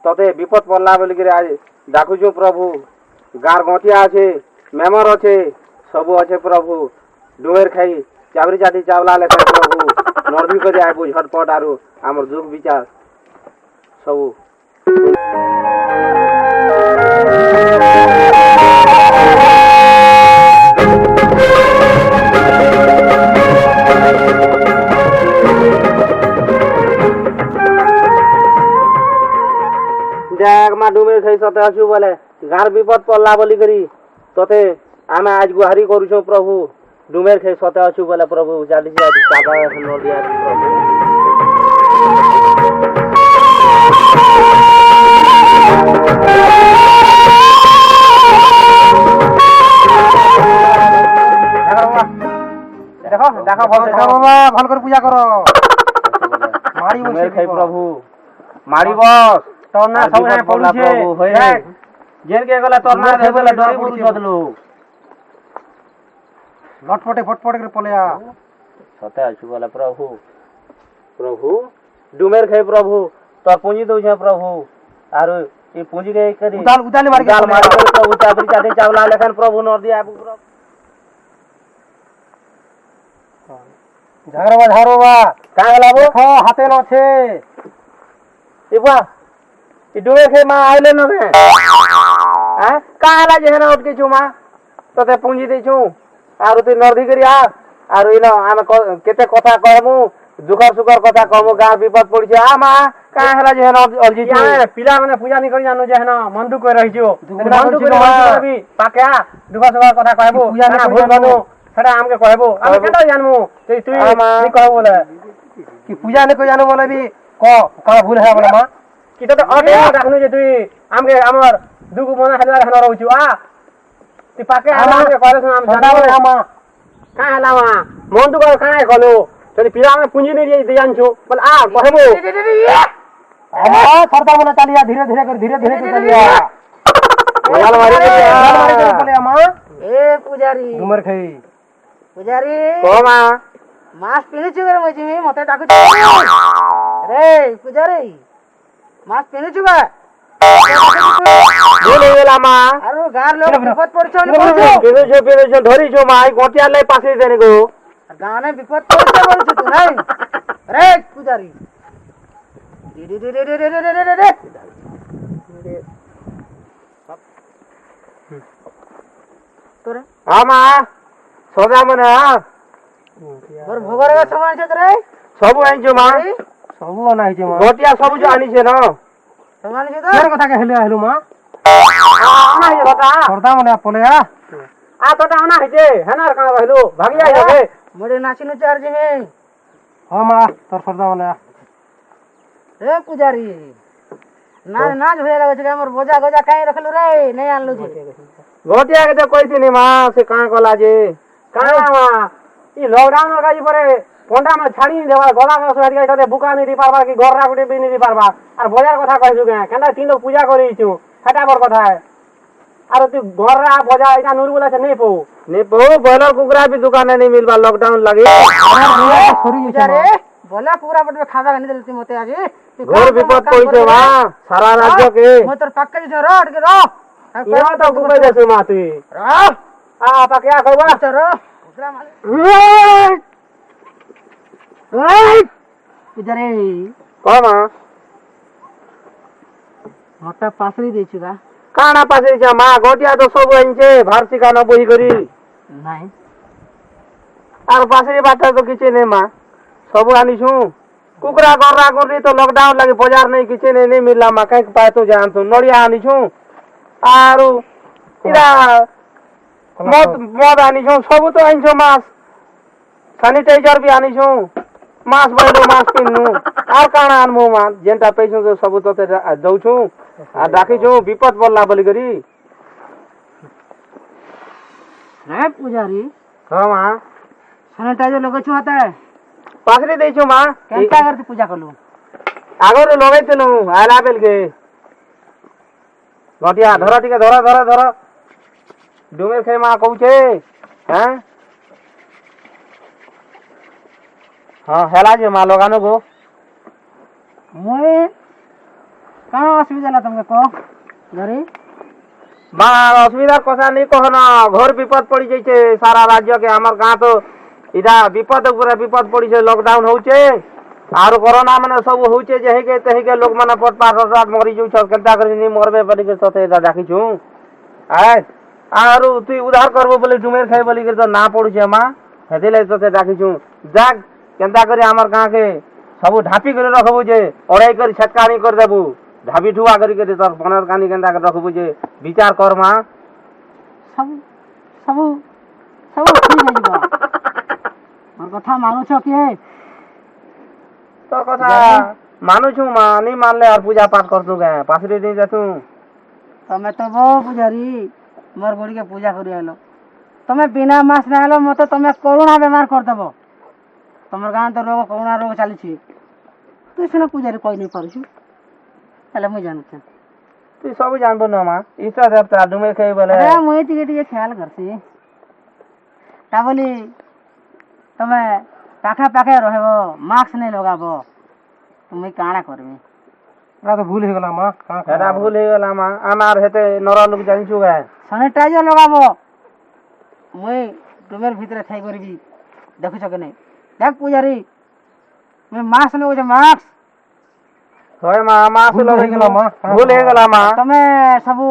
तते विपद पड़ला बोल के आज डाकुछु प्रभु गार गंटिया अच्छे मेमर अच्छे सब अच्छे प्रभु डुमेर खाई चावरी चाटी चावला लेते प्रभु नर्दी कर आबू झटपट आरु आमर दुख विचार सब देख मा डुमेर खाई सते अच्छु बोले गार विपद पड़ला बोली करी तते आमे आज गुहारी करूछो प्रभु डुमेर खाई सते अच्छु बोले प्रभु चाटी चाटी चावला नर्दी प्रभु देखो देखो बाबा भल कर पूजा करो मारी बस खाई प्रभु मारी बस तोना सब है पड़ुछे देख जेल के गला तोना दे बोले डर पड़ु छदलु लटपटे फटफट कर पलेया सते आछु बोले प्रभु प्रभु डुमेर खाई प्रभु तो पूंजी दउ छे प्रभु आरो ई पूंजी के करी उताल मार के प्रभु चाबरी चाटे चावला लेखन प्रभु नर दिया प्रभु झारवा का हला बो देखो हाथे न छे इबा ई डुमे खे मा आइले न रे हैं का हला जे न उठ के छु मा तते पूंजी दे छु आरो ती नरदी करिया आरो इनो आमे केते कथा कहमु दुखर सुखर कथा कहमु गा विपद पड़ी छे आ मा का हला जे न अलजी छु या पिला माने पूजा नि करि जानो जे न मंदु कइ रहि छु मंदु कइ भी पाके दुखर सुखर कथा कहबो पूजा न भूल बनो खड़ा हमके कहबो हम केटा जानमु तू तू नि कहबो बोले कि पूजा ने को जानो बोले भी का भूल है बोले मां कि तो अटे राखनु जे तू हमके हमर दुगु मना हला रहन रहउ आ ती पाके हमके कहले हम जानो मां का हला मां मन तो काहे कहलो तनी पिला में पूंजी नहीं दे जान छु बोल आ कहबो हम सरदा बोले चलिया धीरे धीरे कर चलिया माल मारी बोले मां ए पुजारी उमर खई पुजारी कोमा मास पिने छुगर मजी मते डाकु रे पुजारी मास पिने छुगा बोले गेला मा अरे गार लोग विपद पड़छो ने पिने छो धरी छो माई गोटिया लै पासे देने गो गांव में विपद पड़छो बोल छु तू नहीं रे पुजारी रे तोरे हां मा सोजा मने और भोगर का सामान छे रे सब आइ जो मा सब आनाइ छे मा गोटिया सब जो आनी छे न सामान छे तो कथा के हेलु मा आना हे बता सरदा मने पले आ तो आना हे जे हेना का रहलु भागी आइ होबे मोरे नाचिनु चार्ज में हां मा तोर सरदा मने रे पुजारी ना नाच होया लागै छे हमर बोजा गोजा काई रखलु रे नै आनलु छे गोटिया के तो कोइ थिनी मा से का कला जे कामा ई लॉकडाउन का जी परे पोंडा में छाड़ी देवा गला में सोहरिया इठाते बुका नहीं दी पारबा कि घररा गुटे भी नहीं दी पारबा और बाजार कथा कहि जुगे केनटा तीन लोग पूजा करि छु फटाफट कथा है और तू घररा बजा इका नूर बोला से नहीं पो बॉयलर कुकरा भी दुकान नहीं मिलबा लॉकडाउन लगे छोरी रे बोला पूरा पट में खावा नहीं देलती मते आज घर विपद पड़ी छे वा सारा राज्य के मोतर पक्के जे रोड के रो इहा तो गुबे दे छु मा तू रो आ पा क्या कहबा चरो उतरा माल इधर ए कोमा मोटा पासरी दे छुगा काना पासरी छ मा गोटिया तो सब आइछे भारती का न बोही करी नाही आर पासरी बाटा तो किछे नै मा सब आनी छु कुकरा गररा गरी तो लॉकडाउन लगे बाजार नहीं किछे नहीं मिलला मा काई पाए तो जान तो नड़िया आनी छु आरो इरा मद आनी छु सब तो आनी छु मास सैनिटाइजर भी आनी छु मास बइलो मास पिन्नु आर काना आनमु मा जेंटा पैसो तो सब तो दउ छु आ डाकी छु विपद बोलला बोली करी रे पुजारी हां मा सैनिटाइजर लगै छु हाते पासरी दे छु मा केनटा करती पूजा करलु आगर लगै छनु आला बेल के गटिया धरा टिके धरा डुमेर खे मा कहू छे हैं हां हेला जे मा लगानो गो मोए କାଣା ଅସୁବିଧା ହେଲା ତମକେ କହ ଧରି মা অসুবিধার কথা নেই কখনো ঘর বিপদ পড়ি যাইছে সারা রাজ্যকে আমার গাঁ তো ইটা বিপদ উপরে বিপদ পড়িছে লকডাউন হচ্ছে আর করোনা মানে সব হচ্ছে যে হেকে তেহিকে লোক মানে পটপাট মরি যাউছ কেনতা করে নি মরবে বলিকে ততে এটা ডাকিছু আয় আর তুই উদ্ধার করবো বলে ডুমের খাই বলিকে তো না পড়ুছে মা হেদিলে ততে ডাকিছু যাক কেনতা করে আমার গাঁকে সবু ঢাপি করে রাখবো যে অড়াই করে ছটকানি করে দেবু ঢাবি ঠুয়া করি তোর বনের কানি কেনতা করে রাখবো যে বিচার কর মা ସବୁ ସବୁ ସବୁ ଠିକ ହେଇଯିବ ମୋର କଥା ମାନୁଛ କିଏ তোর কথা মানুছু মা নি মানলে আর পূজা পাঠ করতু কে পাশরি নি যেতু ତମେ ତ ବହୁ ପୂଜାରୀ ମୋର ଗୋଡ଼ିକେ ପୂଜା କରି ଆଇଲ ତମେ ବିନା ମାସ ନା ଆଇଲ ମତେ ତମେ କରୁଣା ବେମାର କରିଦେବ ତମର ଗାଁ ତ ରୋଗ କରୁଣା ରୋଗ ଚାଲିଛି ତୁଇ ସିନା ପୂଜାରୀ କହି ନେଇ ପାରୁଛୁ ହେଲେ ମୁଇଁ ଜାଣୁଛେ তুই সব জানবো না মা ইষ্ট দেবতা ডুমে খাই বলে ମୁଇଁ ଟିକେ ଟିକେ ଖ୍ୟାଲ କରସି ତା ବୋଲି ତମେ ପାଖେ ପାଖେ ରହିବ ମାସ୍କ ନେଇ ଲଗାବ ମୁଇଁ କାଣା କରିବି এটা তো ভুল হয়ে গেল মা এটা ভুল হয়ে গেল মা আমার হেতে নর লোক জানিছু গে ସାନିଟାଇଜର ଲଗାବ ମୁଇଁ ରୁমের ভিতরে ଥାଇ କରିବି ଦେଖୁଛ କି ନାଇଁ দেখ ପୂଜାରୀ ମୁଇଁ ମାସ୍କ ନେଉଛେ ମାସ୍କ হয় মা মা ভুল হয়ে গেল মা ভুল হয়ে গেল মা ତମେ ସବୁ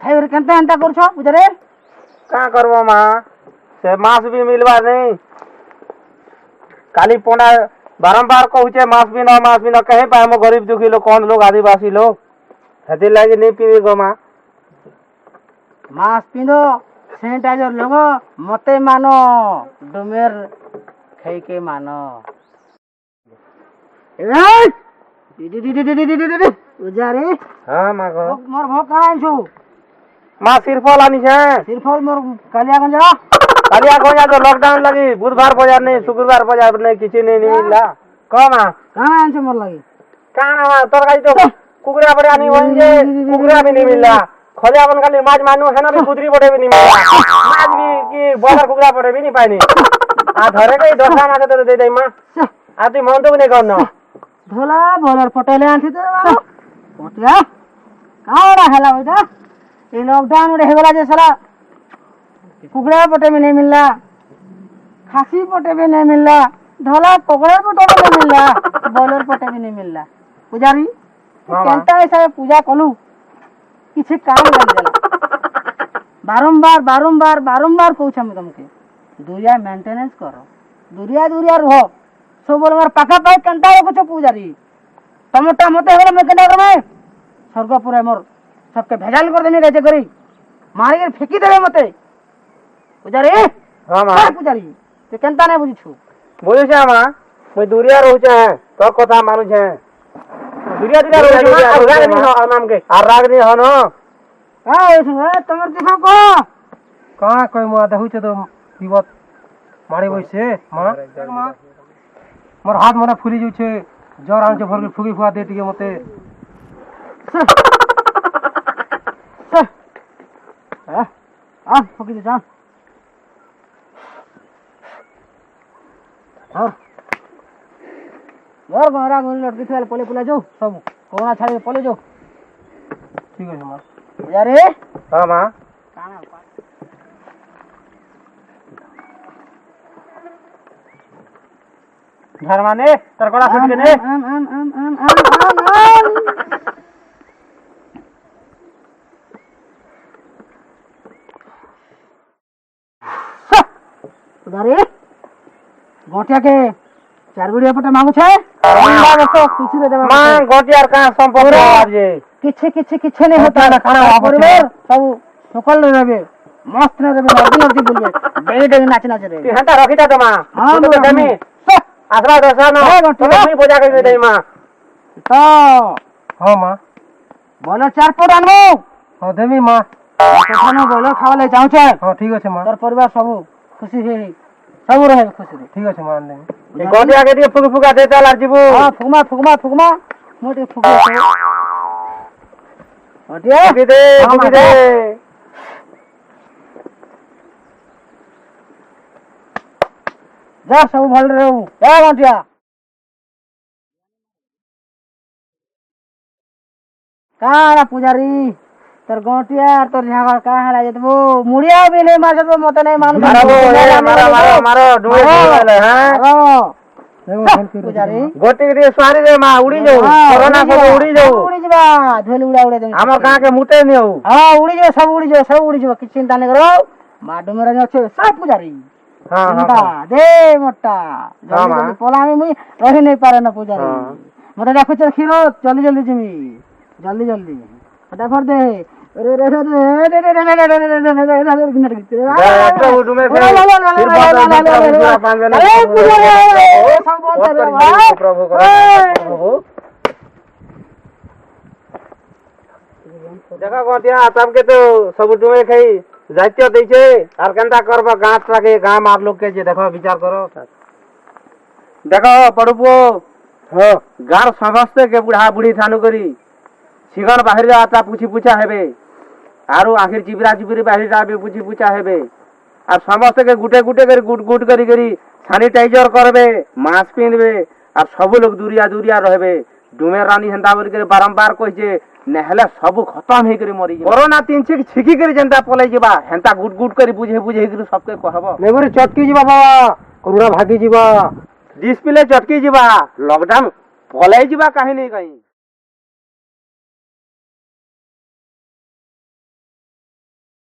ଥାଇ କରି କେନ୍ତା ଏନ୍ତା କରୁଛ ପୂଜାରୀ কা করবো মা সে মাছ भी মিলবার नहीं काली पोना बारंबार कहूचे मास भी न कहे पाए मो गरीब दुखी लोग कौन लोग आदिवासी लोग हेती लागी नहीं पी गो माँ ମାସ୍କ ପିନ୍ଧ ସାନିଟାଇଜର ଲଗ ମତେ ମାନ ଡୁମେର ଖାଇକେ ମାନ ପୂଜାରୀ हाँ माँ को ମୋର ଭୋଗ କାଣା ଆଣିଛୁ माँ सिरफल आनी छे ତିରଫଲ ମୋର କାଲିଆ ଗଞ୍ଜା कालिया खोजा तो लॉकडाउन लगी बुधवार बाजार नहीं शुक्रवार बाजार नहीं किसी नहीं मिला कह माँ କାଣା ଆଣିଛୁ ମୋର ଲାଗି काना माँ तरकारी तो कुकरा बड़े नहीं बन कुकरा भी नहीं मिला खोजा बन खाली माछ मानू है ना भी कुदरी बड़े भी नहीं मिला माछ भी कि बॉलर कुकरा बड़े भी नहीं पानी आ धरे कहीं दोसा माछ तो दे दे माँ आ तू मन तो भी नहीं करना ଧୋଲା ଭଲର ପଟେଲେ ଆଣିଥିତେ ପଟିଆ କାଣା ହେଲା ବଇଟା ଏ ଲକଡାଉନ ଗୋଟେ ହେଇଗଲା ଯେ ସାରା କୁକୁଡ଼ା ପଟେ ବି नहीं मिलला ଖାସି ପଟେ ବି नहीं मिलला ଧଲା ପକଡ଼ା ପଟେ ବି नहीं मिलला ବଲର ପଟେ ବି नहीं मिलला ପୂଜାରୀ କେନ୍ତା ହିସାବରେ ପୂଜା କଲୁ କିଛି କାମ ଲାଗିଗଲା ବାରମ୍ବାର ବାରମ୍ବାର ବାରମ୍ବାର କହୁଛି ଆମେ ତମକେ ଦୁରିଆ ମେଣ୍ଟେନାନ୍ସ କର ଦୁରିଆ ଦୁରିଆ ରୁହ ସବୁବେଳେ ମୋର ପାଖାପାଖି କେନ୍ତା ରଖୁଛ ପୂଜାରୀ ତମଟା ମତେ ହେଇଗଲା ମୁଁ କେନ୍ତା କରମେ ସ୍ୱର୍ଗପୁରେ ମୋର ସବକେ ଭେଜାଲ କରିଦେମି ରେଜେ କରି ମାରିକି ଫେକି ଦେବେ ମତେ ପୂଜାରୀ हाँ माँ ପୂଜାରୀ ତୁ କେନ୍ତା ନାଇଁ ବୁଝିଛୁ बुझे माँ मुझे दूरिया रोचे हैं तो कथा मानू छे दूरिया दूरिया रोचे माँ और राग नहीं हो नाम के और राग नहीं हो नो ତମର ଦେଖ କହ কাঁ কই মা দেখুছে তো বিপদ মারি বইছে মা মোর হাত মনে ফুলি যাচ্ছে জ্বর আনছে ভর ফুকি ফুয়া দে টিকে মতে ଫକି ଦେ ଯା ମୋର ଗହରା ଗହରି ଲଟକି ଥିଲା ପଲେ ପଲେ ଯାଉ ସବୁ କଣା ଛାଡ଼ି ପଲେ ଯାଉ ঠিক আছে মা ପୂଜାରୀ हाँ माँ କାଣା घर माने तरकड़ा सुट के ने ପୂଜାରୀ ଗୋଟିଆ କେ ଚାର ଗୁଡିଆ ପଟେ ମାଗୁଛେ ଖୁସିରେ ଦେବା माँ गोटियार कहाँ संपर्क आज जे କିଛି କିଛି କିଛି ନେଇ ହତା ପରିବାର ସବୁ ସକାଳ ରହିବେ ମସ୍ତ ରେ ରହିବେ ନଦୀ ନଦୀ ବୁଲିବେ ଡେଲି ଡେଲି ନାଚି ନାଚି ରହିବେ तू हंता रखी था तो माँ हाँ, तू तो माँ, दमी आसरा दसा ना हाँ, तो हाँ। मैं पूजा कर दे माँ ତ হ্যাঁ মা বল চার পট আনবো হ্যাঁ দেমি মা ସେଠାନୁ ବଇଲ ଖାଇବା ଲାଗି ଚାହୁଁଛେ হ্যাঁ ঠিক আছে মা ତୋର ପରିବାର ସବୁ ଖୁସି ହେଇ ସବୁ ରହିବେ ଖୁସିରେ ঠিক আছে মা আনদেমি गोटिया के दिए फुक फुका दे चल आज जीबू ହଁ ଫୁକମା ଫୁକମା ଫୁକମା ମୁଁ ଟିକେ ଫୁକି ଟିକେ फुकी दे फुकी दे ଯା ସବୁ ଭଲରେ ରହୁ ଯା ଗଣ୍ଠିଆ काना पूजारी तोर गोटिया तोर झागड़ का हला जतबो मुड़िया भी नहीं मार सकबो मते नहीं मालूम मारो मारो डुमे खेले हैं पूजारी गोटी के स्वारी रे मां उड़ी जाऊ कोरोना को उड़ी जाऊ उड़ी जबा धोली उड़ा दे हमर कहां के मुटे नहीं हो हां उड़ी जो सब उड़ी जो किछ चिंता नहीं करो माडू मेरा अच्छे सब पूजारी हां चिंता दे मोटा जल्दी पोलामी मुई रही नहीं पारे ना पूजारी मते देखो चल खीरो जल्दी जिमी जल्दी फटाफट दे अरे रे रे देखा गोटिया सबके तो सब डुमे खाई जाइत्य दैछे आर केनता करबा गांठ राखे गां मार लोग के जे देखो विचार करो देखो पड़ुपो हो गार समस्त के बुढ़ा बुढ़ी थानु करी सिगन बाहर आता पूछी पूछा हेबे आरो आखिर चिबरा चिबरी बाहर जाबे पूछी पूछा हेबे और समस्त के गुटे गुटे कर गुट करी सैनिटाइजर करबे मास्क पिनबे और सब लोग दूरिया रहबे डुमे रानी हंदा बोल के बारंबार कहिजे नहले सब खत्म हे करी मरी कोरोना 3 छिकी करी जनता पलै जेबा हंता गुट करी बुझे करी सबके कहबो लेबरे चटकी जीवा बाबा कोरोना भागी जीवा डिस्प्ले चटकी जीवा लॉकडाउन पलै जीवा काहे नहीं कहीं